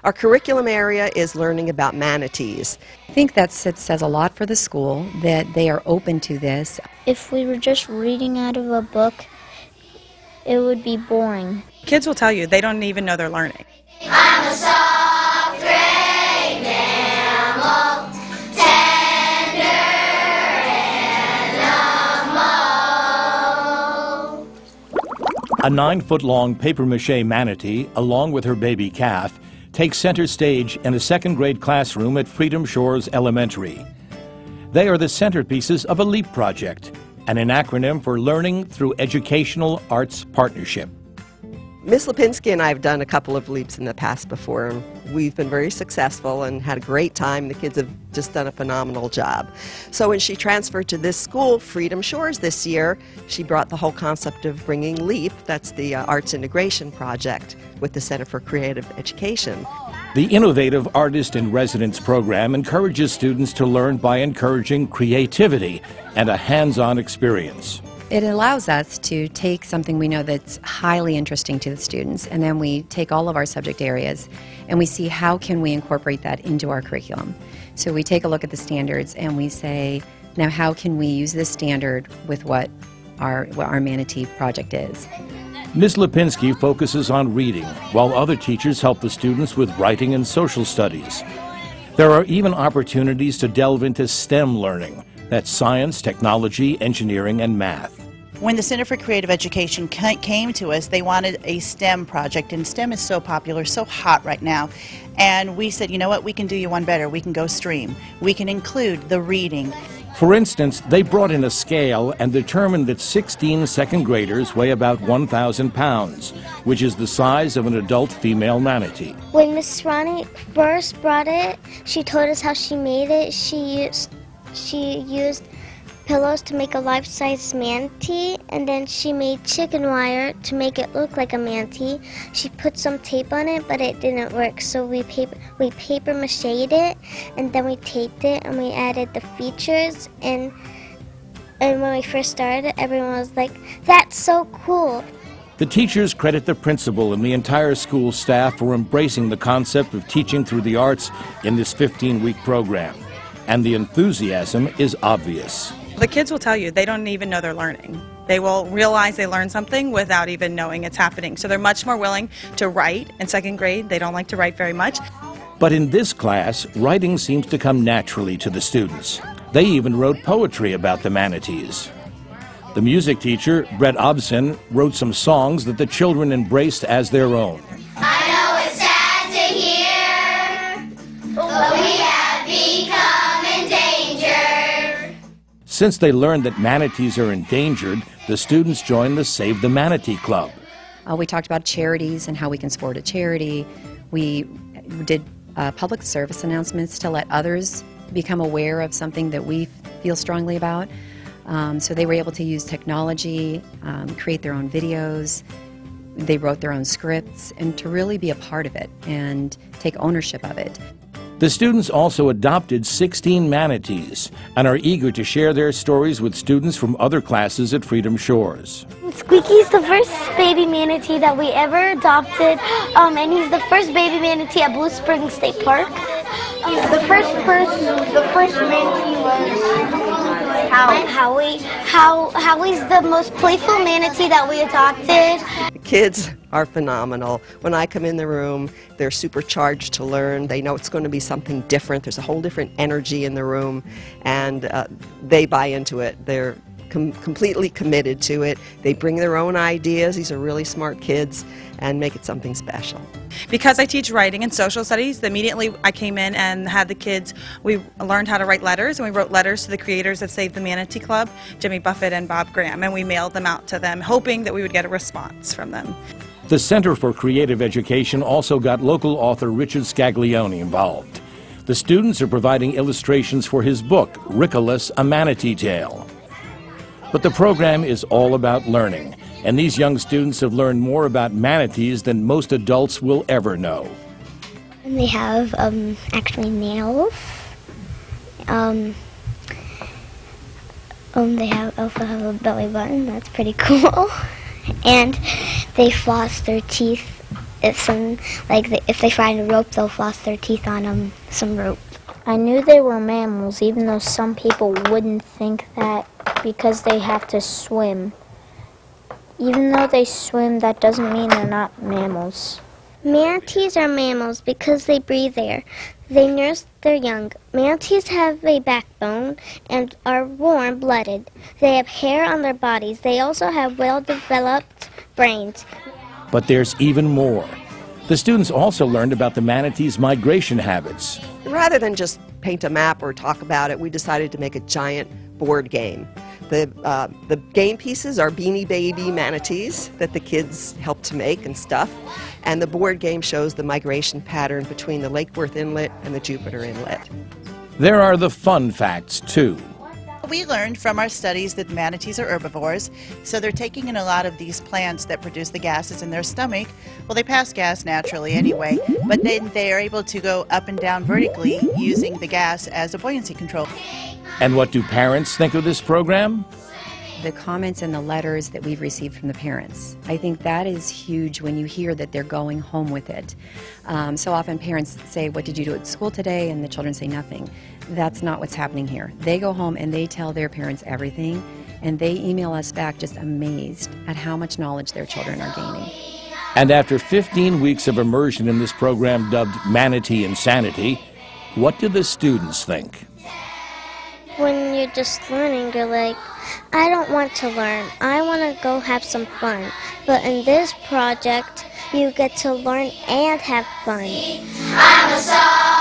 Our curriculum area is learning about manatees. I think that says a lot for the school, that they are open to this. If we were just reading out of a book, it would be boring. Kids will tell you they don't even know they're learning. I'm a soft gray mammal, tender and humble. A 9-foot-long papier-mâché manatee, along with her baby calf, takes center stage in a second-grade classroom at Freedom Shores Elementary. They are the centerpieces of a LEAP project, and an acronym for Learning Through Educational Arts Partnership. Miss Lipinski and I have done a couple of leaps in the past before, and we've been very successful and had a great time. The kids have just done a phenomenal job. So when she transferred to this school, Freedom Shores, this year, she brought the whole concept of bringing LEAP, that's the Arts Integration Project, with the Center for Creative Education. The innovative Artist in Residence program encourages students to learn by encouraging creativity and a hands-on experience. It allows us to take something we know that's highly interesting to the students, and then we take all of our subject areas and we see how can we incorporate that into our curriculum. So we take a look at the standards and we say, now how can we use this standard with what our Manatee project is. Ms. Lipinski focuses on reading, while other teachers help the students with writing and social studies. There are even opportunities to delve into STEM learning. That's science, technology, engineering, and math. When the Center for Creative Education came to us, they wanted a STEM project, and STEM is so popular, so hot right now. And we said, you know what, we can do you one better. We can go STREAM. We can include the reading. For instance, they brought in a scale and determined that 16 second graders weigh about 1,000 pounds, which is the size of an adult female manatee. When Miss Ronnie first brought it, she told us how she made it. She used pillows to make a life-size manatee, and then she made chicken wire to make it look like a manatee. She put some tape on it, but it didn't work, so we paper mache'd it, and then we taped it, and we added the features, and when we first started, everyone was like, "That's so cool." The teachers credit the principal and the entire school staff for embracing the concept of teaching through the arts in this 15-week program, and the enthusiasm is obvious. The kids will tell you they don't even know they're learning. They will realize they learned something without even knowing it's happening. So they're much more willing to write in second grade. They don't like to write very much. But in this class, writing seems to come naturally to the students. They even wrote poetry about the manatees. The music teacher, Brett Obson, wrote some songs that the children embraced as their own. I know it's sad to hear, but we have become endangered. Since they learned that manatees are endangered, the students joined the Save the Manatee Club. We talked about charities and how we can support a charity. We did public service announcements to let others become aware of something that we feel strongly about. So they were able to use technology, create their own videos. They wrote their own scripts, and to really be a part of it and take ownership of it. The students also adopted 16 manatees and are eager to share their stories with students from other classes at Freedom Shores. Squeaky's the first baby manatee that we ever adopted, and he's the first baby manatee at Blue Springs State Park. The first manatee was Howie. Howie's the most playful manatee that we adopted. The kids are phenomenal. When I come in the room, they're supercharged to learn. They know it's going to be something different. There's a whole different energy in the room, and they buy into it. They're completely committed to it. They bring their own ideas. These are really smart kids, and make it something special. Because I teach writing and social studies, immediately I came in and had the kids, we learned how to write letters, and we wrote letters to the creators of Save the Manatee Club, Jimmy Buffett and Bob Graham, and we mailed them out to them, hoping that we would get a response from them. The Center for Creative Education also got local author Richard Scaglione involved. The students are providing illustrations for his book, Rickolas, A Manatee Tale. But the program is all about learning, and these young students have learned more about manatees than most adults will ever know. And they have actually nails. They also have a belly button. That's pretty cool. And they floss their teeth if they find a rope, they'll floss their teeth on some rope. I knew they were mammals, even though some people wouldn't think that because they have to swim. Even though they swim, that doesn't mean they're not mammals. Manatees are mammals because they breathe air. They nurse their young. Manatees have a backbone and are warm-blooded. They have hair on their bodies. They also have well-developed brains. But there's even more. The students also learned about the manatees' migration habits. Rather than just paint a map or talk about it, we decided to make a giant board game. The game pieces are Beanie Baby manatees that the kids helped to make and stuff, and the board game shows the migration pattern between the Lake Worth Inlet and the Jupiter Inlet. There are the fun facts, too. We learned from our studies that manatees are herbivores, so they're taking in a lot of these plants that produce the gases in their stomach. Well, they pass gas naturally anyway, but then they are able to go up and down vertically using the gas as a buoyancy control. And what do parents think of this program? The comments and the letters that we've received from the parents, I think that is huge when you hear that they're going home with it. So often parents say, "What did you do at school today?" and the children say nothing. That's not what's happening here. They go home and they tell their parents everything, and they email us back just amazed at how much knowledge their children are gaining. And after 15 weeks of immersion in this program dubbed Manatee Insanity, what do the students think? When you're just learning, you're like, I don't want to learn. I want to go have some fun. But in this project, you get to learn and have fun. I'm a star.